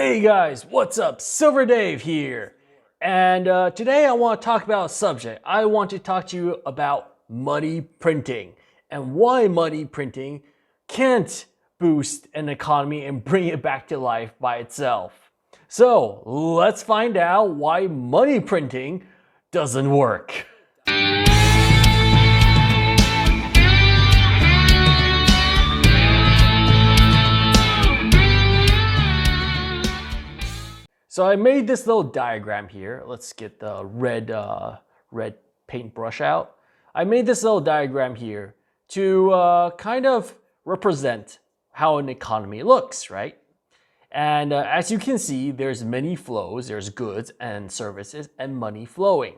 Hey guys, what's up? Silver Dave here. And today I want to talk about a subject. I want to talk to you about money printing and why money printing can't boost an economy and bring it back to life by itself. So let's find out why money printing doesn't work. So I made this little diagram here. Let's get the red paintbrush out. I made this little diagram here to kind of represent how an economy looks, right? And as you can see, there's many flows. There's goods and services and money flowing.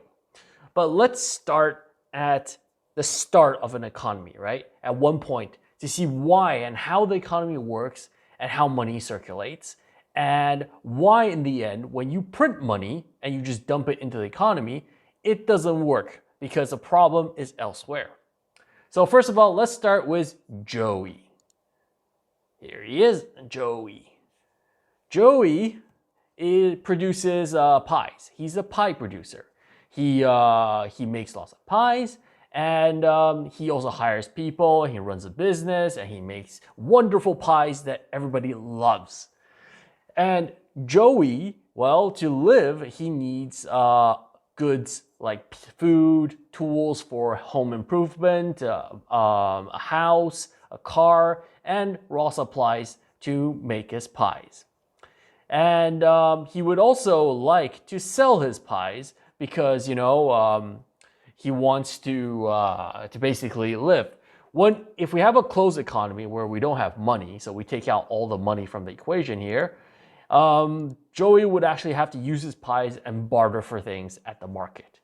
But let's start at the start of an economy, right? At one point to see why and how the economy works and how money circulates. And why in the end, when you print money and you just dump it into the economy, it doesn't work because the problem is elsewhere. So first of all, let's start with Joey. Here he is, Joey. Joey produces pies. He's a pie producer. He makes lots of pies, and he also hires people, he runs a business, and he makes wonderful pies that everybody loves. And Joey, well, to live, he needs goods like food, tools for home improvement, a house, a car, and raw supplies to make his pies. And he would also like to sell his pies because, he wants to basically live. If we have a closed economy where we don't have money, so we take out all the money from the equation here, Joey would actually have to use his pies and barter for things at the market.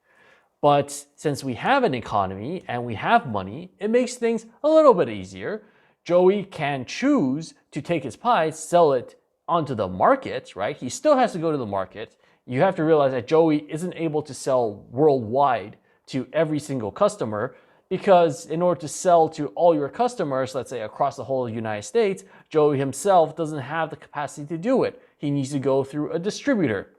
But since we have an economy and we have money, it makes things a little bit easier. Joey can choose to take his pies, sell it onto the market, right? He still has to go to the market. You have to realize that Joey isn't able to sell worldwide to every single customer because in order to sell to all your customers, let's say across the whole United States, Joey himself doesn't have the capacity to do it. He needs to go through a distributor.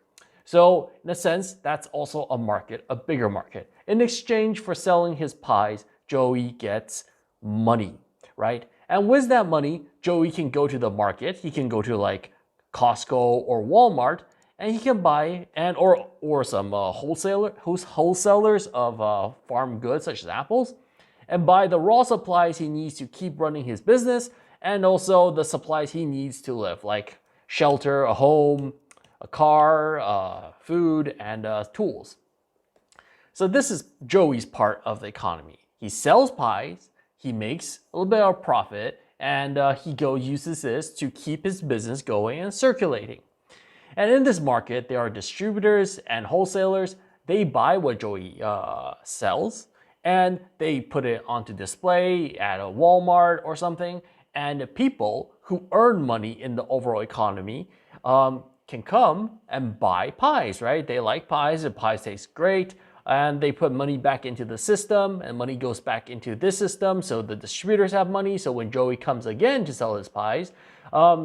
So in a sense, that's also a market, a bigger market. In exchange for selling his pies, Joey gets money, right? And with that money, Joey can go to the market. He can go to like Costco or Walmart, and he can buy or some wholesalers of farm goods such as apples, and buy the raw supplies he needs to keep running his business, and also the supplies he needs to live, like shelter, a home, a car, food, and tools. So this is Joey's part of the economy. He sells pies, he makes a little bit of profit, and he uses this to keep his business going and circulating. And in this market, there are distributors and wholesalers. They buy what Joey sells, and they put it onto display at a Walmart or something, and people who earn money in the overall economy can come and buy pies, right? They like pies, the pies taste great, and they put money back into the system, and money goes back into this system, so the distributors have money, so when Joey comes again to sell his pies,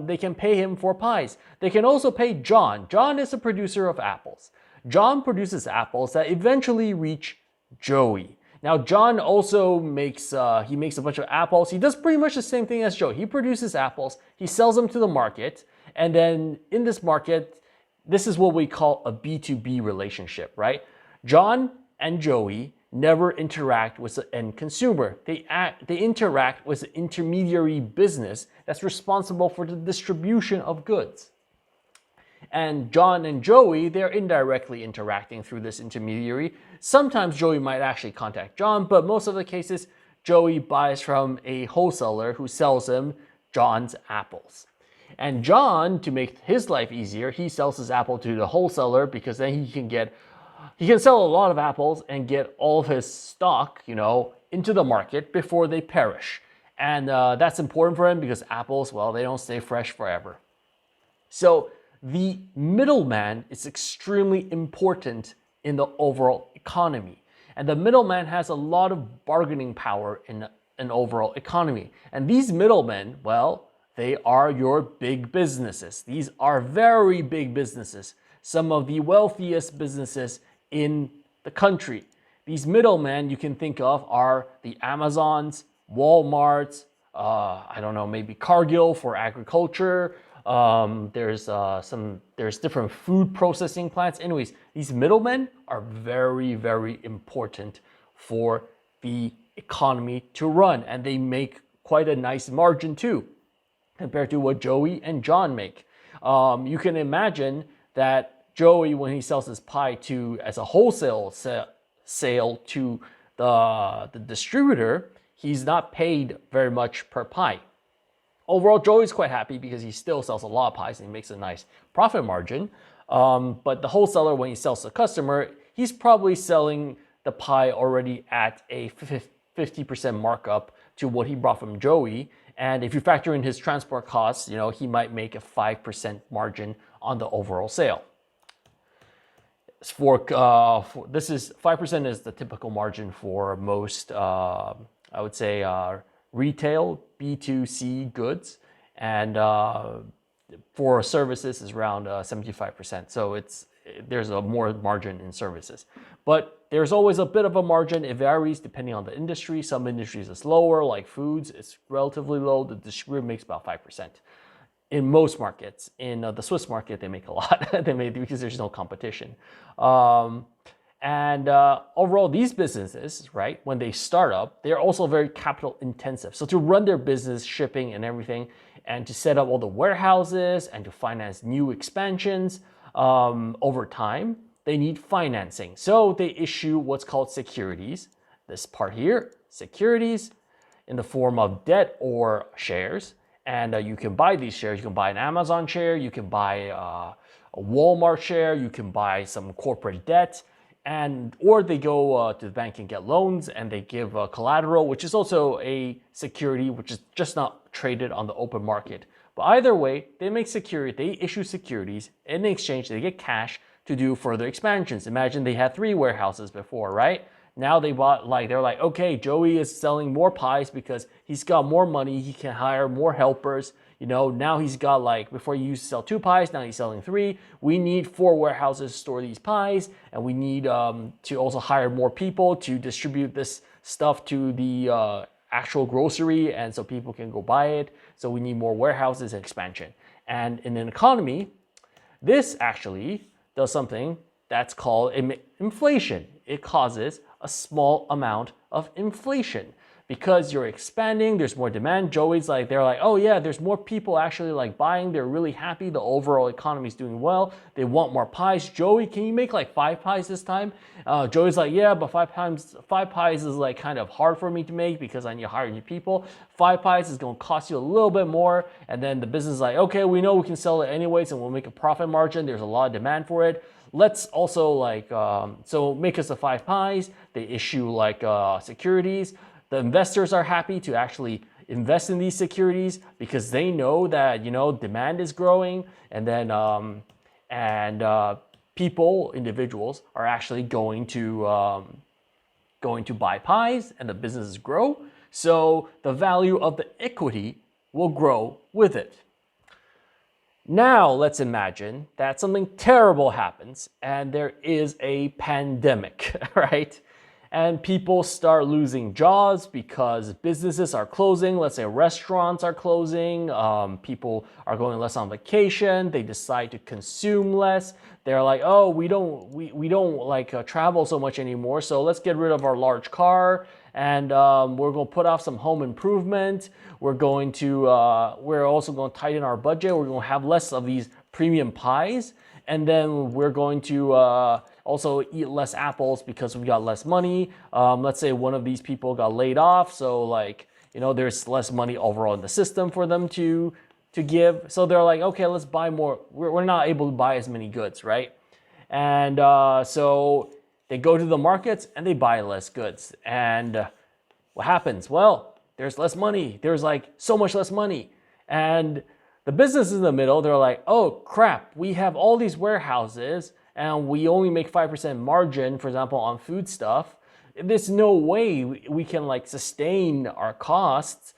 they can pay him for pies. They can also pay John. John is a producer of apples. John produces apples that eventually reach Joey. Now, John also makes a bunch of apples. He does pretty much the same thing as Joe. He produces apples, he sells them to the market, and then in this market, this is what we call a B2B relationship, right? John and Joey never interact with the end consumer. They interact with the intermediary business that's responsible for the distribution of goods. And John and Joey, they're indirectly interacting through this intermediary. Sometimes Joey might actually contact John, but most of the cases, Joey buys from a wholesaler who sells him John's apples. And John, to make his life easier, he sells his apple to the wholesaler because then he can sell a lot of apples and get all of his stock, into the market before they perish. And that's important for him because apples, well, they don't stay fresh forever. So the middleman is extremely important in the overall economy. And the middleman has a lot of bargaining power in an overall economy. And these middlemen, well, They are your big businesses. These are very big businesses, some of the wealthiest businesses in the country. These middlemen you can think of are the Amazons, Walmarts, I don't know, maybe Cargill for agriculture. There's different food processing plants. Anyways, these middlemen are very, very important for the economy to run, and they make quite a nice margin too, compared to what Joey and John make. You can imagine that Joey, when he sells his pie to as a wholesale sale to the distributor, he's not paid very much per pie. Overall, Joey's quite happy because he still sells a lot of pies and he makes a nice profit margin. But the wholesaler, when he sells to the customer, he's probably selling the pie already at a 50% markup to what he brought from Joey. And if you factor in his transport costs, he might make a 5% margin on the overall sale. This is 5% is the typical margin for most, I would say, retail B2C goods, and for services is around 75%. So there's a more margin in services, but there's always a bit of a margin. It varies depending on the industry. Some industries is lower, like foods, it's relatively low. The distributor makes about 5%. In most markets, in the Swiss market, they make a lot. They make because there's no competition. Overall, these businesses, right, when they start up, they're also very capital intensive. So to run their business, shipping and everything, and to set up all the warehouses and to finance new expansions over time, they need financing. So they issue what's called securities. This part here, securities in the form of debt or shares. And you can buy these shares. You can buy an Amazon share. You can buy a Walmart share. You can buy some corporate debt. Or they go to the bank and get loans, and they give collateral, which is also a security, which is just not traded on the open market. But either way, they issue securities. In exchange, they get cash to do further expansions. Imagine they had 3 warehouses before, right? Now they're like, okay, Joey is selling more pies because he's got more money. He can hire more helpers. Now he's got before he used to sell 2 pies, now he's selling 3. We need 4 warehouses to store these pies, and we need to also hire more people to distribute this stuff to the actual grocery, and so people can go buy it. So we need more warehouses and expansion. And in an economy, this actually does something that's called inflation. It causes a small amount of inflation because you're expanding, there's more demand. Joey's they're like, oh yeah, there's more people actually buying. They're really happy. The overall economy is doing well. They want more pies. Joey, can you make 5 pies this time? Joey's like, yeah, but 5 pies is kind of hard for me to make because I need to hire new people. 5 pies is going to cost you a little bit more. And then the business is like, okay, we know we can sell it anyways and we'll make a profit margin. There's a lot of demand for it. Let's also so make us the 5 pies. They issue securities. The investors are happy to actually invest in these securities because they know that demand is growing, and then individuals are actually going to buy pies, and the businesses grow. So the value of the equity will grow with it. Now let's imagine that something terrible happens and there is a pandemic, right? And people start losing jobs because businesses are closing. Let's say restaurants are closing. People are going less on vacation. They decide to consume less. They're like, oh, we don't travel so much anymore. So let's get rid of our large car, and we're going to put off some home improvement. We're also going to tighten our budget. We're going to have less of these premium pies, and then we're going to also eat less apples because we got less money. Let's say one of these people got laid off, so there's less money overall in the system for them to give. So they're like, okay, let's buy more. We're not able to buy as many goods, right? And so they go to the markets and they buy less goods. And what happens? Well, there's less money. There's so much less money. And the businesses in the middle, they're like, oh crap, we have all these warehouses and we only make 5% margin, for example, on food stuff. There's no way we can sustain our costs.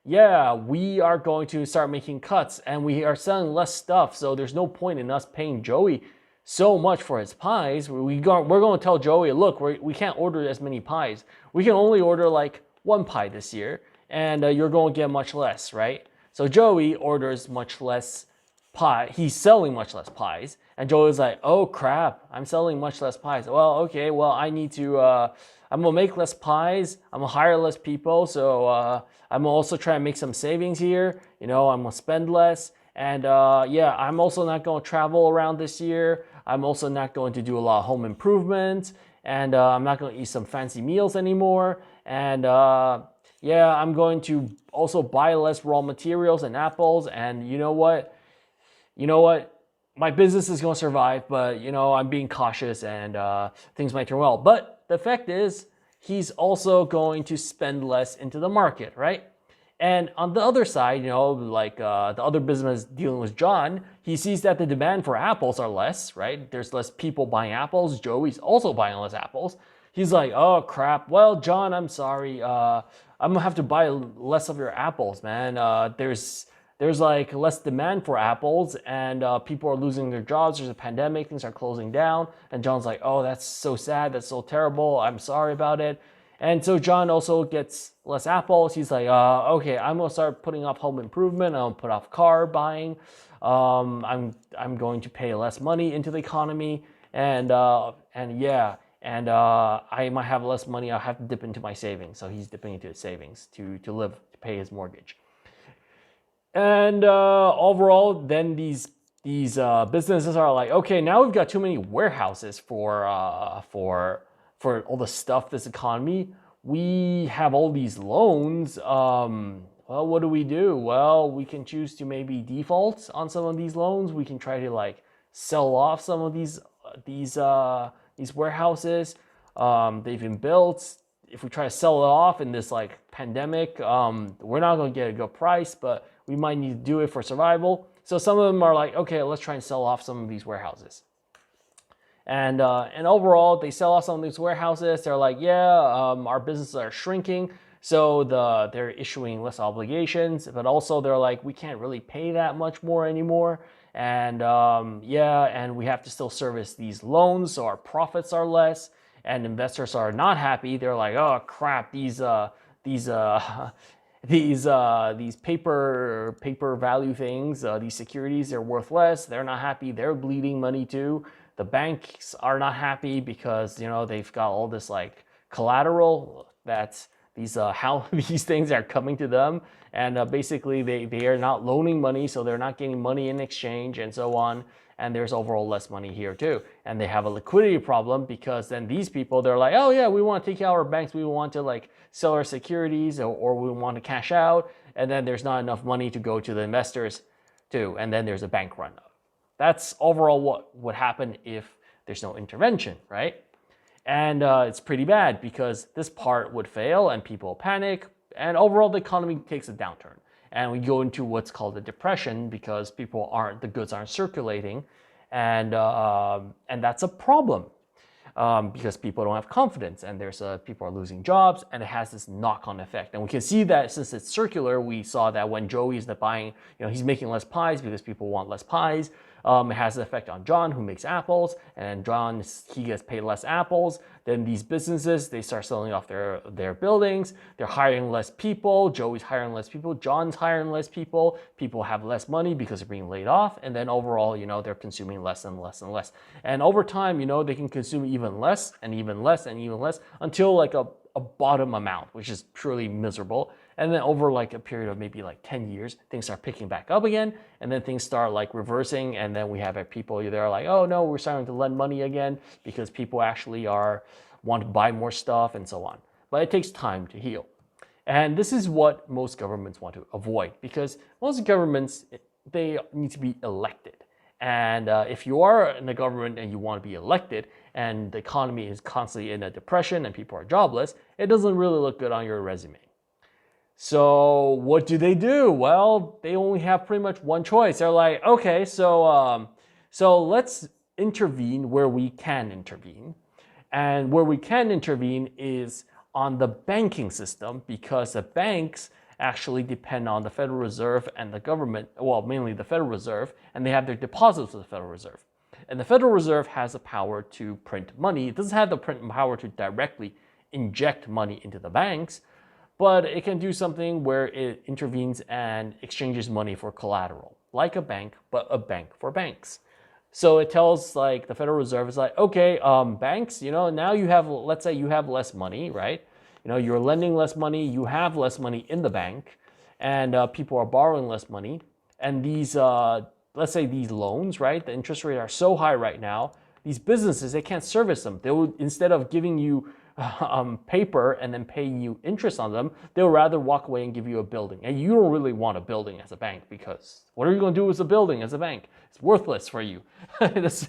yeah, we are going to start making cuts and we are selling less stuff. So there's no point in us paying Joey so much for his pies. We're going to tell Joey, look, we can't order as many pies. We can only order like one pie this year, and you're going to get much less, right? So Joey orders much less pie. He's selling much less pies. And Joey's like, oh crap, I'm selling much less pies. Well, okay, well, I need to, I'm going to make less pies. I'm going to hire less people. So I'm also trying to make some savings here. I'm going to spend less. And yeah, I'm also not going to travel around this year. I'm also not going to do a lot of home improvements. And I'm not going to eat some fancy meals anymore. And yeah, I'm going to also buy less raw materials and apples. And you know what? My business is going to survive, but I'm being cautious and things might turn well. But the fact is, he's also going to spend less into the market, right? And on the other side, like the other business dealing with John, he sees that the demand for apples are less, right? There's less people buying apples. Joey's also buying less apples. He's like, oh crap. Well, John, I'm sorry. I'm gonna have to buy less of your apples, man. There's like less demand for apples and people are losing their jobs. There's a pandemic, things are closing down. And John's like, oh, that's so sad. That's so terrible. I'm sorry about it. And so John also gets less apples. He's like, okay, I'm going to start putting off home improvement. I'm going to put off car buying. I'm going to pay less money into the economy. And yeah, and I might have less money. I'll have to dip into my savings. So he's dipping into his savings to pay his mortgage. And overall, then these businesses are like, okay, now we've got too many warehouses for all the stuff this economy. We have all these loans. Well, what do we do? Well, we can choose to maybe default on some of these loans. We can try to like sell off some of these warehouses. They've been built. If we try to sell it off in this like pandemic, we're not going to get a good price, but we might need to do it for survival. So some of them are like, okay, let's try and sell off some of these warehouses. And overall, they sell off some of these warehouses. They're like, yeah, our businesses are shrinking, so they're issuing less obligations. But also, they're like, we can't really pay that much more anymore. And yeah, and we have to still service these loans, so our profits are less. And investors are not happy. They're like, oh crap, these paper value things, these securities, they're worth less. They're not happy. They're bleeding money too. The banks are not happy because they've got all this like collateral that how these things are coming to them, and basically they are not loaning money, so they're not getting money in exchange and so on. And there's overall less money here too. And they have a liquidity problem because then these people, they're like, oh yeah, we want to take out our banks. We want to like sell our securities or we want to cash out. And then there's not enough money to go to the investors too. And then there's a bank run. That's overall what would happen if there's no intervention, right? And it's pretty bad because this part would fail and people panic and overall the economy takes a downturn. And we go into what's called a depression because the goods aren't circulating, and that's a problem because people don't have confidence, and people are losing jobs, and it has this knock-on effect. And we can see that since it's circular, we saw that when Joey's not buying, he's making less pies because people want less pies. It has an effect on John, who makes apples, and he gets paid less apples. Then these businesses, they start selling off their buildings. They're hiring less people. Joey's hiring less people. John's hiring less people. People have less money because they're being laid off. And then overall, they're consuming less and less and less. And over time, they can consume even less and even less and even less until like a bottom amount, which is truly miserable. And then over like a period of maybe like 10 years, things start picking back up again. And then things start like reversing. And then we have people either like, oh no, we're starting to lend money again because people actually want to buy more stuff and so on. But it takes time to heal. And this is what most governments want to avoid because most governments, they need to be elected. And if you are in the government and you want to be elected and the economy is constantly in a depression and people are jobless, it doesn't really look good on your resume. So what do? Well, they only have pretty much one choice. They're like, okay, so let's intervene where we can intervene. And where we can intervene is on the banking system because the banks actually depend on the Federal Reserve and the government, well, mainly the Federal Reserve, and they have their deposits with the Federal Reserve. And the Federal Reserve has the power to print money. It doesn't have the power to directly inject money into the banks, but it can do something where it intervenes and exchanges money for collateral, like a bank, but a bank for banks. So it tells like the Federal Reserve is like, okay, banks, now you have, let's say you have less money, right? You're lending less money, you have less money in the bank, and people are borrowing less money. And these, let's say these loans, right? The interest rates are so high right now, these businesses, they can't service them. They would, instead of giving you paper and then paying you interest on them, they'll rather walk away and give you a building. And you don't really want a building as a bank, because what are you going to do with a building as a bank? It's worthless for you. Unless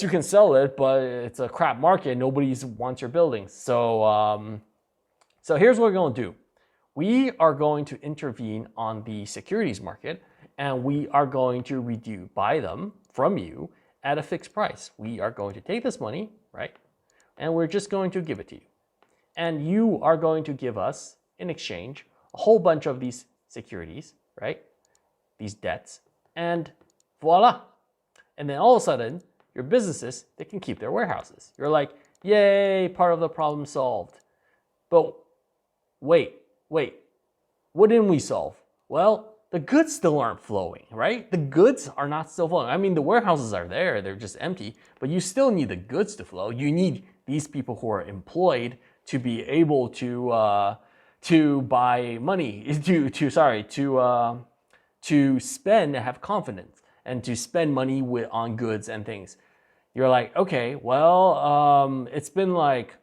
you can sell it, but it's a crap market. Nobody wants your buildings. So here's what we're going to do. We are going to intervene on the securities market, and we are going to buy them from you at a fixed price. We are going to take this money, right? And we're just going to give it to you. And you are going to give us, in exchange, a whole bunch of these securities, right? These debts, and voila. And then all of a sudden, your businesses, they can keep their warehouses. You're like, yay, part of the problem solved. But wait, what didn't we solve? Well, the goods still aren't flowing, right? The goods are not still flowing. I mean, the warehouses are there, they're just empty, but you still need the goods to flow. You need these people who are employed to be able to buy money, to spend and have confidence, and to spend money on goods and things. You're like, okay, well, it's been like,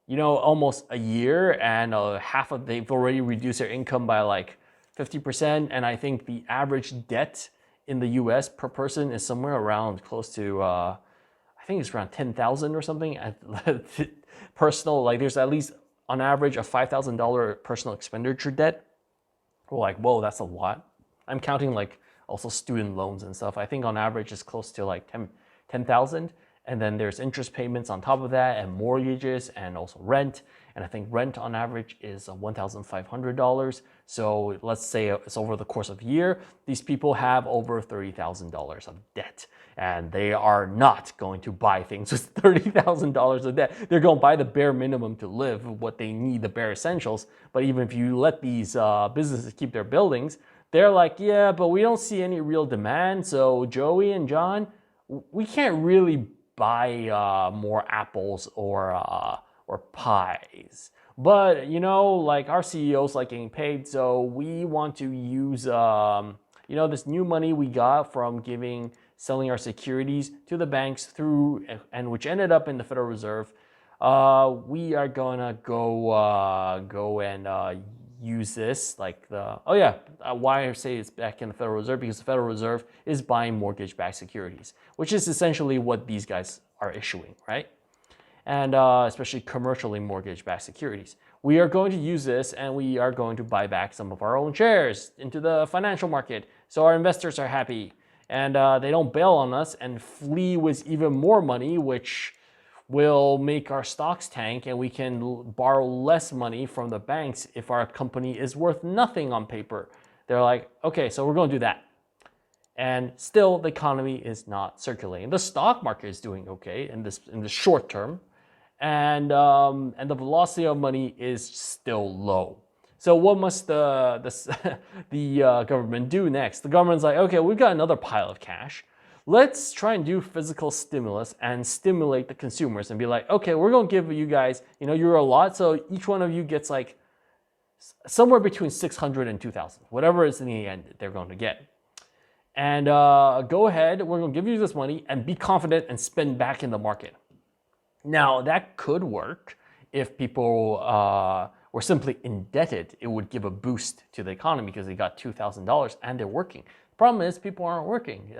almost a year, and they've already reduced their income by like 50%, and I think the average debt in the US per person is somewhere around close to, I think it's around 10,000 or something. Personal, like there's at least on average a $5,000 personal expenditure debt. We're like, whoa, that's a lot. I'm counting like also student loans and stuff. I think on average it's close to like 10,000. And then there's interest payments on top of that, and mortgages, and also rent. And I think rent on average is $1,500. So let's say it's over the course of a year. These people have over $30,000 of debt, and they are not going to buy things with $30,000 of debt. They're going to buy the bare minimum to live, what they need, the bare essentials. But even if you let these businesses keep their buildings, they're like, yeah, but we don't see any real demand. So Joey and John, we can't really buy more apples or pies. But like our CEOs like getting paid, so we want to use this new money we got from selling our securities to the banks and which ended up in the Federal Reserve. We are gonna go and use this, like why I say it's back in the Federal Reserve, because the Federal Reserve is buying mortgage-backed securities, which is essentially what these guys are issuing, right? And especially commercially mortgage-backed securities. We are going to use this, and we are going to buy back some of our own shares into the financial market, so our investors are happy, and they don't bail on us and flee with even more money, which will make our stocks tank, and we can borrow less money from the banks if our company is worth nothing on paper. They're like, okay, so we're going to do that. And still, the economy is not circulating. The stock market is doing okay in the short term, and the velocity of money is still low. So what must the government do next? The government's like, okay, we've got another pile of cash. Let's try and do physical stimulus and stimulate the consumers and be like, okay, we're going to give you guys, you're a lot, so each one of you gets like somewhere between 600 and 2,000, whatever is in the end they're going to get. And go ahead, we're going to give you this money and be confident and spend back in the market. Now, that could work if people were simply indebted. It would give a boost to the economy because they got $2,000 and they're working. The problem is people aren't working.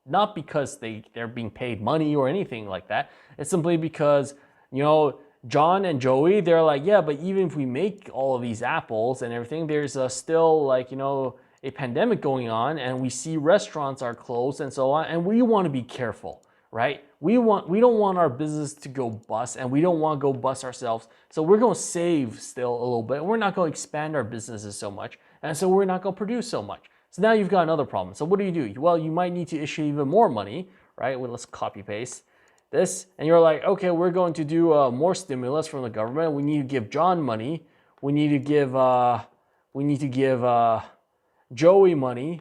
Not because they're being paid money or anything like that. It's simply because, John and Joey, they're like, yeah, but even if we make all of these apples and everything, there's still like, a pandemic going on, and we see restaurants are closed and so on, and we want to be careful, right? We don't want our business to go bust, and we don't want to go bust ourselves. So we're going to save still a little bit. We're not going to expand our businesses so much, and so we're not going to produce so much. So now you've got another problem. So what do? Well, you might need to issue even more money, right? Well, let's copy paste this, and you're like, okay, we're going to do more stimulus from the government. We need to give John money. We need to give Joey money,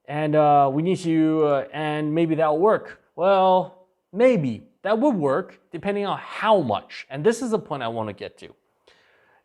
and we need to and maybe that'll work. Well, maybe that would work depending on how much. And this is the point I want to get to.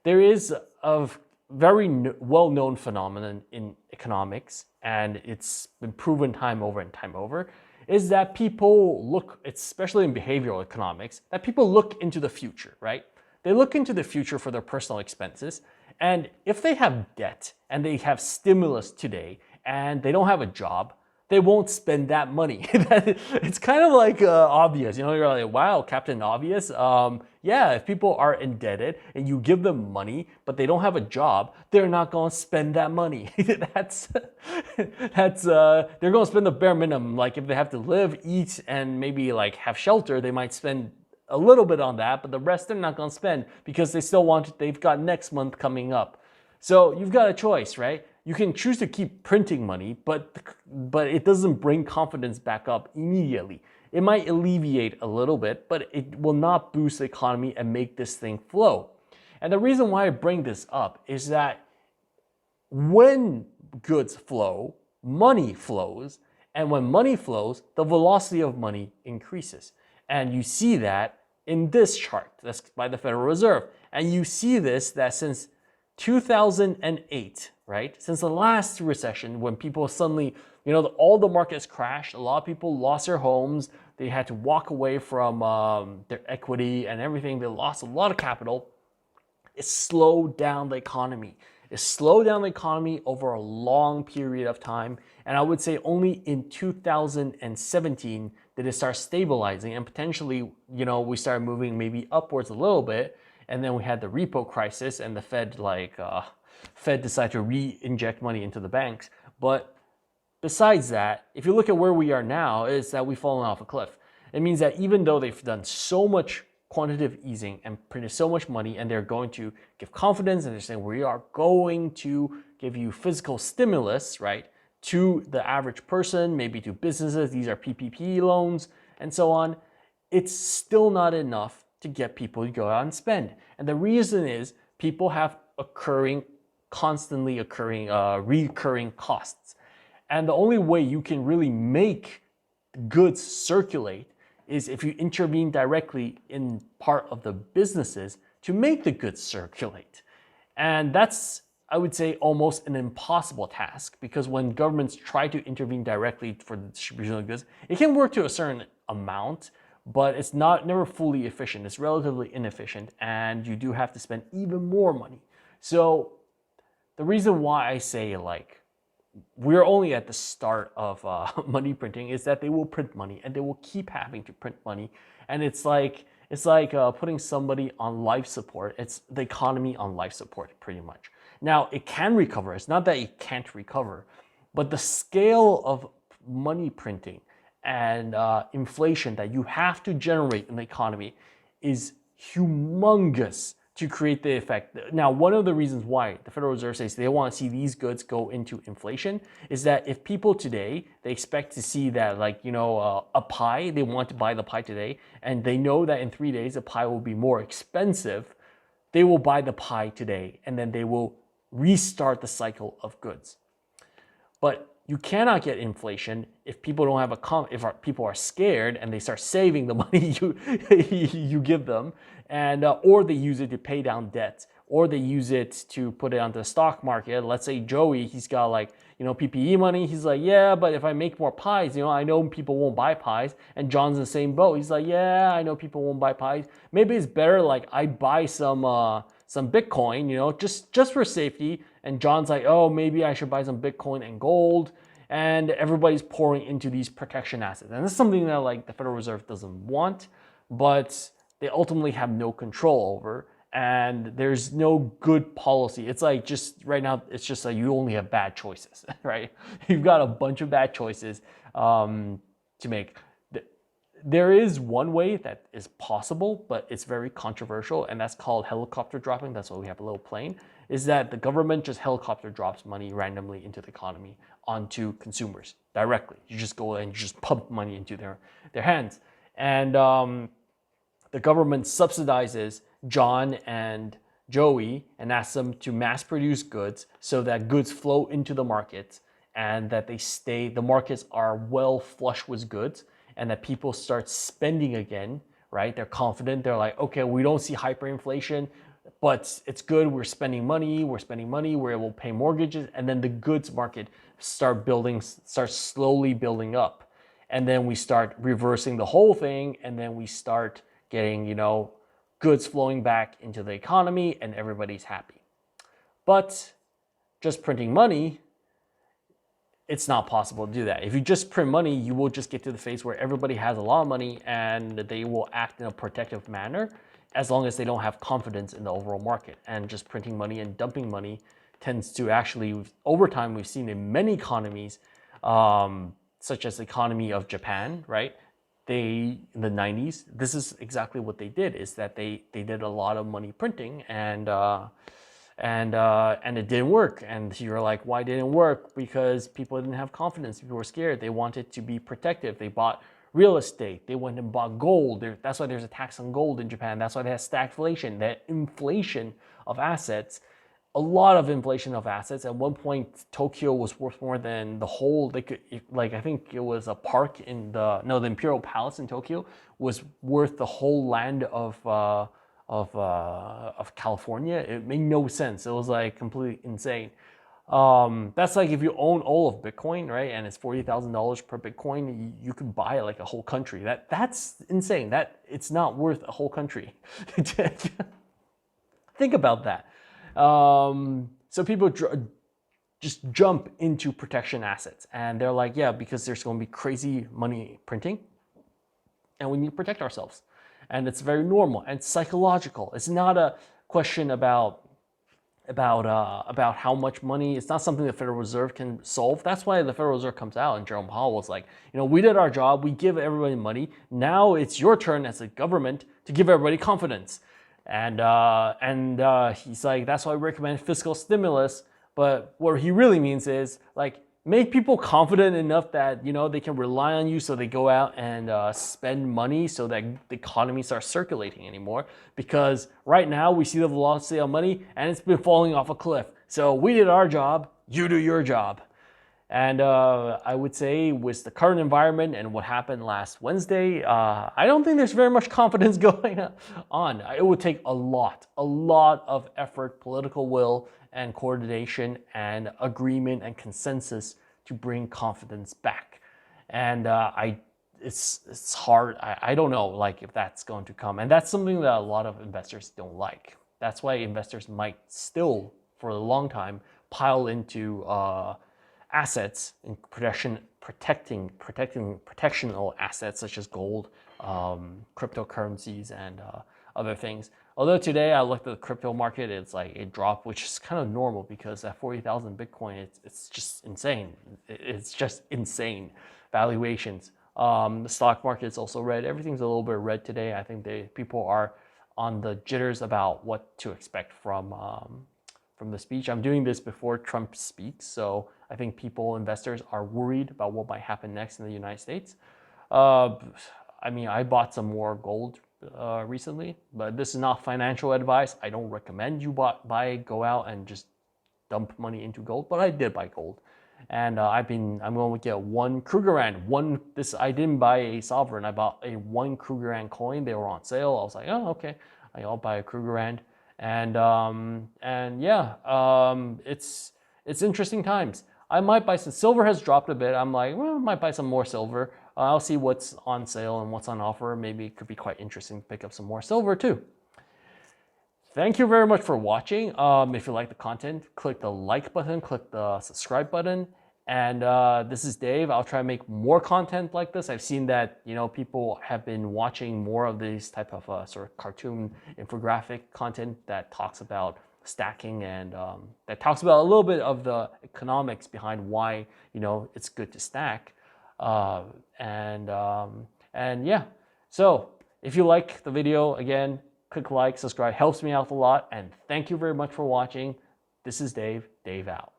There is a very well-known phenomenon in economics, and it's been proven time over and time over, is that people look, especially in behavioral economics, that people look into the future, right? They look into the future for their personal expenses, and if they have debt and they have stimulus today and they don't have a job, they won't spend that money. It's kind of like obvious, you're like, wow, Captain Obvious. Yeah, if people are indebted and you give them money, but they don't have a job, they're not going to spend that money. They're going to spend the bare minimum. Like if they have to live, eat, and maybe like have shelter, they might spend a little bit on that, but the rest they're not going to spend because they've got next month coming up. So you've got a choice, right? You can choose to keep printing money, but it doesn't bring confidence back up immediately. It might alleviate a little bit, but it will not boost the economy and make this thing flow. And the reason why I bring this up is that when goods flow, money flows, and when money flows, the velocity of money increases. And you see that in this chart, that's by the Federal Reserve. And you see this, that since 2008, right? Since the last recession, when people suddenly, all the markets crashed, a lot of people lost their homes, they had to walk away from their equity and everything, they lost a lot of capital. It slowed down the economy. It slowed down the economy over a long period of time. And I would say only in 2017 did it start stabilizing, and potentially, we started moving maybe upwards a little bit. And then we had the repo crisis, and the Fed decided to re-inject money into the banks. But besides that, if you look at where we are now, is that we've fallen off a cliff. It means that even though they've done so much quantitative easing and printed so much money, and they're going to give confidence, and they're saying we are going to give you physical stimulus, right, to the average person, maybe to businesses, these are PPP loans, and so on, it's still not enough to get people to go out and spend. And the reason is people have constantly occurring, recurring costs. And the only way you can really make goods circulate is if you intervene directly in part of the businesses to make the goods circulate. And that's, I would say, almost an impossible task, because when governments try to intervene directly for the distribution of goods, it can work to a certain amount, but it's never fully efficient. It's relatively inefficient, and you do have to spend even more money. So the reason why I say we're only at the start of money printing is that they will print money, and they will keep having to print money. And it's like putting somebody on life support. It's the economy on life support, pretty much. Now, it can recover. It's not that it can't recover, but the scale of money printing and inflation that you have to generate in the economy is humongous to create the effect. Now, one of the reasons why the Federal Reserve says they want to see these goods go into inflation is that if people today, they expect to see that a pie, they want to buy the pie today, and they know that in 3 days the pie will be more expensive, they will buy the pie today, and then they will restart the cycle of goods. But you cannot get inflation if people don't have if people are scared and they start saving the money you give them, and or they use it to pay down debt, or they use it to put it onto the stock market. Let's say Joey, he's got PPE money. He's like, yeah, but if I make more pies, I know people won't buy pies. And John's in the same boat. He's like, yeah, I know people won't buy pies. Maybe it's better I buy some Bitcoin, just for safety. And John's like, oh, maybe I should buy some Bitcoin and gold. And everybody's pouring into these protection assets. And this is something that the Federal Reserve doesn't want, but they ultimately have no control over. And there's no good policy. It's just right now, it's just you only have bad choices, right? You've got a bunch of bad choices to make. there is one way that is possible, but it's very controversial, and that's called helicopter dropping. That's why we have a little plane, is that the government just helicopter drops money randomly into the economy onto consumers directly. You just go and you just pump money into their hands. And the government subsidizes John and Joey and asks them to mass produce goods so that goods flow into the markets and that the markets are well flush with goods, and that people start spending again, right? They're confident. They're like, okay, we don't see hyperinflation, but it's good. We're spending money. We're able to pay mortgages. And then the goods market starts slowly building up. And then we start reversing the whole thing. And then we start getting, goods flowing back into the economy and everybody's happy. But just printing money, it's not possible to do that. If you just print money, you will just get to the phase where everybody has a lot of money and they will act in a protective manner as long as they don't have confidence in the overall market. And just printing money and dumping money tends to actually, over time, we've seen in many economies, such as the economy of Japan, right? In the 90s, this is exactly what they did, is that they did a lot of money printing and it didn't work. And you're like, why didn't it work? Because people didn't have confidence. People were scared. They wanted to be protective. They bought real estate. They went and bought gold. That's why there's a tax on gold in Japan. That's why they have stagflation, that inflation of assets, a lot of inflation of assets. At one point, Tokyo was worth more than the whole, I think it was a park in the Imperial Palace in Tokyo was worth the whole land of California. It made no sense. It was like completely insane. That's like if you own all of Bitcoin, right? And it's $40,000 per Bitcoin, you could buy like a whole country. That's insane. That it's not worth a whole country. Think about that. So people just jump into protection assets, and they're like, yeah, because there's going to be crazy money printing, and we need to protect ourselves. And it's very normal and psychological. It's not a question about how much money. It's not something the Federal Reserve can solve. That's why the Federal Reserve comes out and Jerome Powell was like, we did our job. We give everybody money. Now it's your turn as a government to give everybody confidence. And he's like, that's why we recommend fiscal stimulus. But what he really means is like, make people confident enough that, they can rely on you, so they go out and spend money so that the economy starts circulating anymore. Because right now we see the velocity of money and it's been falling off a cliff. So we did our job, you do your job. And I would say with the current environment and what happened last Wednesday, I don't think there's very much confidence going on. It would take a lot of effort, political will, and coordination and agreement and consensus to bring confidence back. And it's hard. I don't know like if that's going to come. And that's something that a lot of investors don't like. That's why investors might still, for a long time, pile into assets in protectional assets such as gold, cryptocurrencies, and other things. Although today I looked at the crypto market, it's like it dropped, which is kind of normal because at 40,000 Bitcoin, it's just insane. It's just insane valuations. The stock market is also red. Everything's a little bit red today. I think people are on the jitters about what to expect from the speech. I'm doing this before Trump speaks, so I think investors are worried about what might happen next in the United States. I bought some more gold recently, but this is not financial advice. I don't recommend you go out and just dump money into gold, but I did buy gold. And I'm going to get one Krugerrand. I didn't buy a sovereign. I bought a one Krugerrand coin. They were on sale. I was like, oh, okay, I'll buy a Krugerrand. It's interesting times. I might buy some silver. Has dropped a bit. I'm like, well, I might buy some more silver. I'll see what's on sale and what's on offer. Maybe it could be quite interesting to pick up some more silver too. Thank you very much for watching. If you like the content, click the like button, click the subscribe button. And this is Dave. I'll try to make more content like this. I've seen that people have been watching more of these type of sort of cartoon infographic content that talks about stacking and that talks about a little bit of the economics behind why it's good to stack. And And yeah, so if you like the video, again, click like, subscribe, helps me out a lot. And thank you very much for watching. This is Dave out.